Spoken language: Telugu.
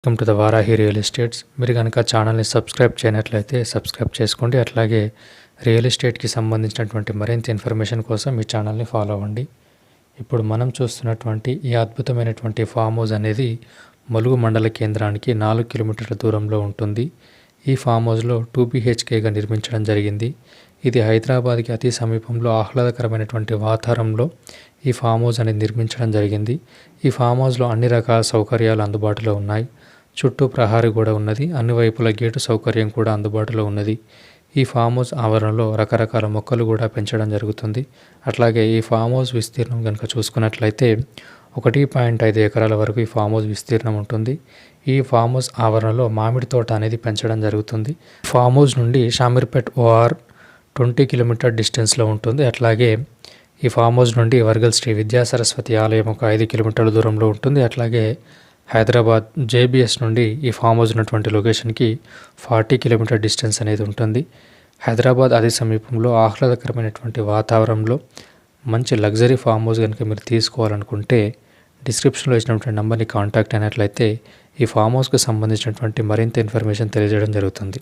Welcome to the Varahi real estates. మీరు కనుక ఛానల్ని సబ్స్క్రైబ్ చేయనట్లయితే సబ్స్క్రైబ్ చేసుకోండి. అట్లాగే రియల్ ఎస్టేట్కి సంబంధించినటువంటి మరింత ఇన్ఫర్మేషన్ కోసం ఈ ఛానల్ని ఫాలో అవ్వండి. ఇప్పుడు మనం చూస్తున్నటువంటి ఈ అద్భుతమైనటువంటి ఫామ్ హౌస్ అనేది ములుగు మండల కేంద్రానికి 4 కిలోమీటర్ల దూరంలో ఉంటుంది. ఈ ఫామ్ హౌస్లో 2 BHKగా నిర్మించడం జరిగింది. ఇది హైదరాబాద్కి అతి సమీపంలో ఆహ్లాదకరమైనటువంటి వాతావరణంలో ఈ ఫామ్ హౌస్ అనేది నిర్మించడం జరిగింది. ఈ ఫామ్ హౌస్లో అన్ని రకాల సౌకర్యాలు అందుబాటులో ఉన్నాయి. చుట్టూ ప్రహారీ కూడా ఉన్నది. అన్ని వైపుల గేటు సౌకర్యం కూడా అందుబాటులో ఉన్నది. ఈ ఫామ్ హౌస్ ఆవరణలో రకరకాల మొక్కలు కూడా పెంచడం జరుగుతుంది. అట్లాగే ఈ ఫామ్ హౌస్ విస్తీర్ణం కనుక చూసుకున్నట్లయితే 1.5 ఎకరాల వరకు ఈ ఫామ్ హౌస్ విస్తీర్ణం ఉంటుంది. ఈ ఫామ్ హౌస్ ఆవరణలో మామిడి తోట అనేది పెంచడం జరుగుతుంది. ఫామ్ హౌస్ నుండి షామీర్పేట్ OR 20 కిలోమీటర్ డిస్టెన్స్లో ఉంటుంది. అట్లాగే ఈ ఫామ్ హౌస్ నుండి వర్గల్ శ్రీ విద్యా సరస్వతి ఆలయం ఒక 5 కిలోమీటర్ల దూరంలో ఉంటుంది. అట్లాగే హైదరాబాద్ JBS నుండి ఈ ఫామ్ హౌస్ ఉన్నటువంటి లొకేషన్కి 40 కిలోమీటర్ డిస్టెన్స్ అనేది ఉంటుంది. హైదరాబాద్ అతి సమీపంలో ఆహ్లాదకరమైనటువంటి వాతావరణంలో మంచి లగ్జరీ ఫామ్ హౌస్ కనుక మీరు తీసుకోవాలనుకుంటే డిస్క్రిప్షన్లో ఇచ్చినటువంటి నెంబర్ని కాంటాక్ట్ అయినట్లయితే ఈ ఫామ్ హౌస్కి సంబంధించినటువంటి మరింత ఇన్ఫర్మేషన్ తెలియజేయడం జరుగుతుంది.